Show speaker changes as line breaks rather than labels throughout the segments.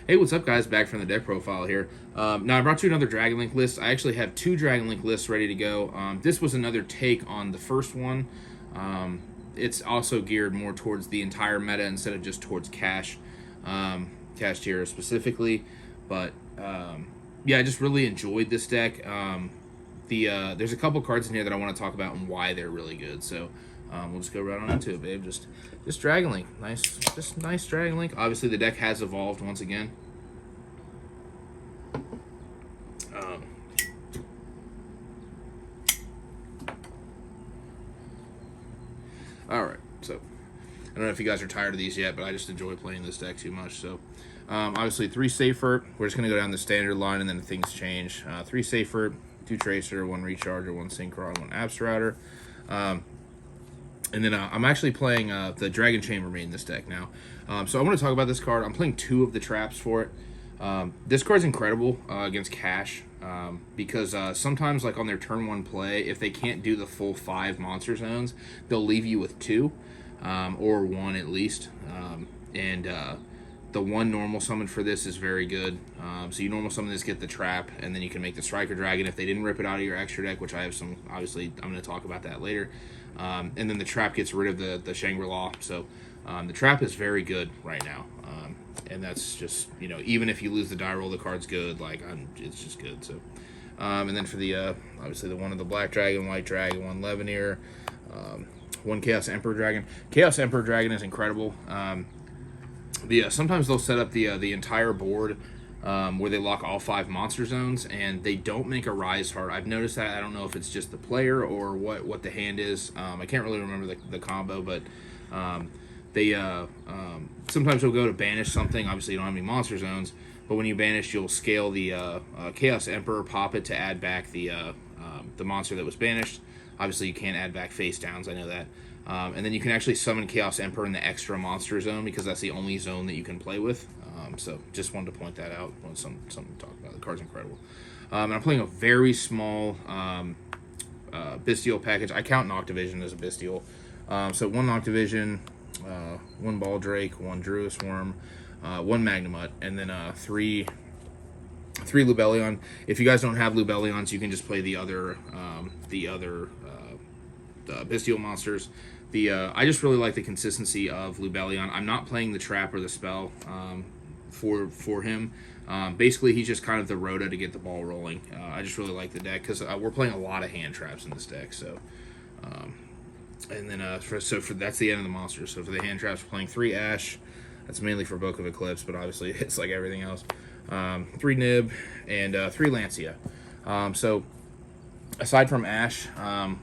Hey, what's up, guys? Back from the deck profile here. Now, I brought you another Dragon Link list. I actually have two Dragon Link lists ready to go. This was another take on the first one. It's also geared more towards the entire meta instead of just towards cash tier specifically. But, yeah, I just really enjoyed this deck. There's a couple cards in here that I want to talk about and why they're really good. So we'll just go right on into it, babe. Just Dragon Link. Nice Dragon Link. Obviously, the deck has evolved once again. Alright, so I don't know if you guys are tired of these yet, but I just enjoy playing this deck too much. So obviously 3 Safer. We're just going to go down the standard line and then things change. 3 Safer, 2 Tracer, 1 Recharger, 1 Synchron, 1 Abstractor. And then I'm actually playing the Dragon Chambermaid in this deck now. So I want to talk about this card. I'm playing 2 of the traps for it. This card's incredible against cash because sometimes, like on their turn 1 play, if they can't do the full 5 monster zones, they'll leave you with 2 or 1 at least. The 1 normal summon for this is very good. So you normal summon this, get the trap, and then you can make the Striker Dragon if they didn't rip it out of your extra deck, which I have some, obviously, I'm going to talk about that later. And then the trap gets rid of the Shangri-La. So the trap is very good right now. And that's just, you know, even if you lose the die roll, the card's good. Like, it's just good. So, and then for the, obviously, the 1 of the Black Dragon, White Dragon, 1 Leveneer, 1 Chaos Emperor Dragon. Chaos Emperor Dragon is incredible. Sometimes they'll set up the entire board where they lock all 5 monster zones, and they don't make a Rise Heart. I've noticed that. I don't know if it's just the player or what the hand is. I can't really remember the combo, but they sometimes they'll go to banish something. Obviously, you don't have any monster zones, but when you banish, you'll scale the Chaos Emperor, pop it to add back the monster that was banished. Obviously, you can't add back face downs. I know that. And then you can actually summon Chaos Emperor in the extra monster zone because that's the only zone that you can play with. So just wanted to point that out. Something to talk about. The card's incredible. And I'm playing a very small Bestial package. I count Noctivision as a Bestial. So 1 Noctivision, 1 Baldrake, 1 Druis Worm, 1 Magnemite, and then 3 Lubellion. If you guys don't have Lubellions, you can just play the other Bestial monsters. I just really like the consistency of Lubellion. I'm not playing the trap or the spell for him. Basically, he's just kind of the Rhoda to get the ball rolling. I just really like the deck because we're playing a lot of hand traps in this deck. So, and then that's the end of the monsters. So for the hand traps, we're playing 3 Ash. That's mainly for Book of Eclipse, but obviously it's like everything else. 3 Nib and 3 Lancia. So aside from Ash,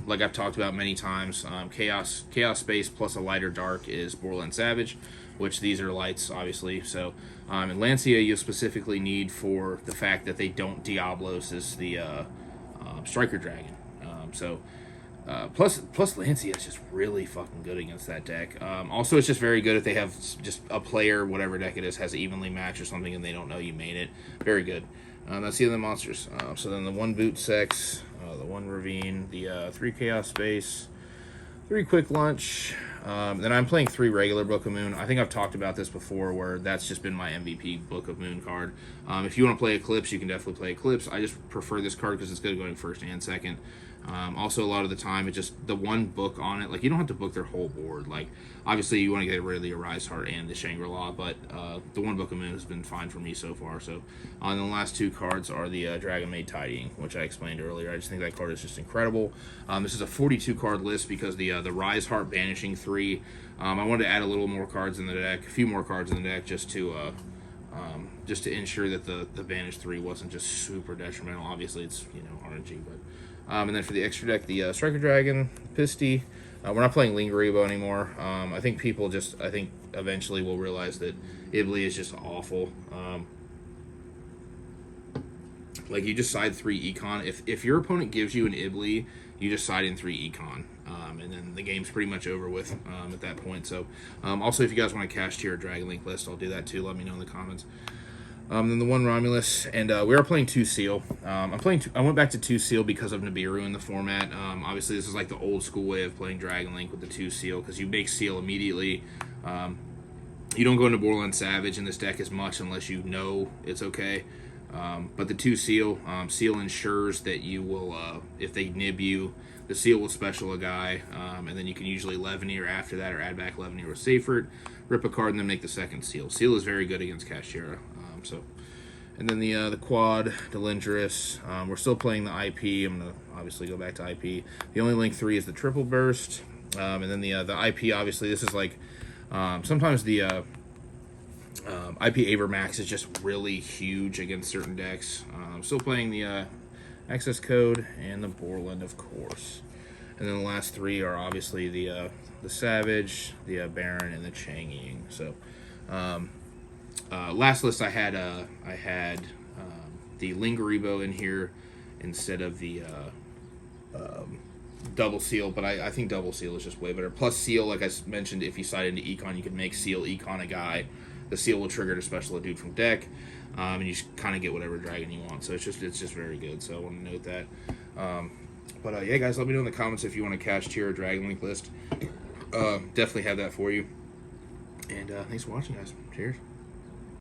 like I've talked about many times, Chaos Space plus a lighter dark is Borland Savage, which these are lights, obviously. So, and Lancia you specifically need for the fact that they don't Diablos as the Striker Dragon. Plus Lancia is just really fucking good against that deck. Also, it's just very good if they have just a player, whatever deck it is, has evenly matched or something, and they don't know you made it. Very good. That's the other monsters. So then the 1 Boot Sex, the 1 Ravine, the 3 Chaos Space, 3 Quick Lunch. Then I'm playing 3 regular Book of Moon. I think I've talked about this before, where that's just been my MVP Book of Moon card. If you want to play Eclipse, you can definitely play Eclipse. I just prefer this card because it's good going first and second. Also, a lot of the time, it's just the 1 book on it. Like, you don't have to book their whole board. Like, obviously, you want to get rid of the Arise Heart and the Shangri-La, but the 1 Book of Moon has been fine for me so far. So, and the last 2 cards are the Dragon Maid Tidying, which I explained earlier. I just think that card is just incredible. This is a 42-card list because the Rise Heart banishing 3. I wanted to add a little more cards in the deck, a few more cards in the deck, just to ensure that the banished 3 wasn't just super detrimental. Obviously, it's, you know, RNG, but. And then for the extra deck, the Striker Dragon, Pisty. We're not playing Lingaribo anymore. I think eventually we'll realize that Ibly is just awful. Like, you just side 3 Econ. If your opponent gives you an Ibly, you just side in 3 Econ. And then the game's pretty much over with at that point. So, also, if you guys want to cash tier a Dragon Link list, I'll do that too. Let me know in the comments. Then the 1 Romulus, and we are playing 2 Seal. I went back to 2 Seal because of Nibiru in the format. Obviously, this is like the old school way of playing Dragon Link with the 2 Seal, because you make Seal immediately. You don't go into Borderland Savage in this deck as much unless you know it's okay. But the 2 seal, seal ensures that you will, if they nib you, the seal will special a guy, and then you can usually Leveneer after that or add back Leveneer with Seyfert, rip a card, and then make the 2nd seal. Seal is very good against Kashtira. And then the quad, Delindrus. We're still playing the IP. I'm going to obviously go back to IP. The only link 3 is the triple burst. And then the IP, obviously, this is like, sometimes the IP Avermax is just really huge against certain decks. Still playing the access code and the Borland, of course. And then the last 3 are obviously the Savage, the Baron, and the Chang'e. So, last list I had the Lingeribo in here instead of the double seal, but I think double seal is just way better. Plus seal, like I mentioned, if you side into Econ, you can make seal Econ a guy. The seal will trigger to special a dude from deck, and you just kind of get whatever dragon you want. So it's just very good. So I want to note that. But yeah, guys, let me know in the comments if you want a cash tier or dragon link list. Definitely have that for you. And thanks for watching, guys. Cheers.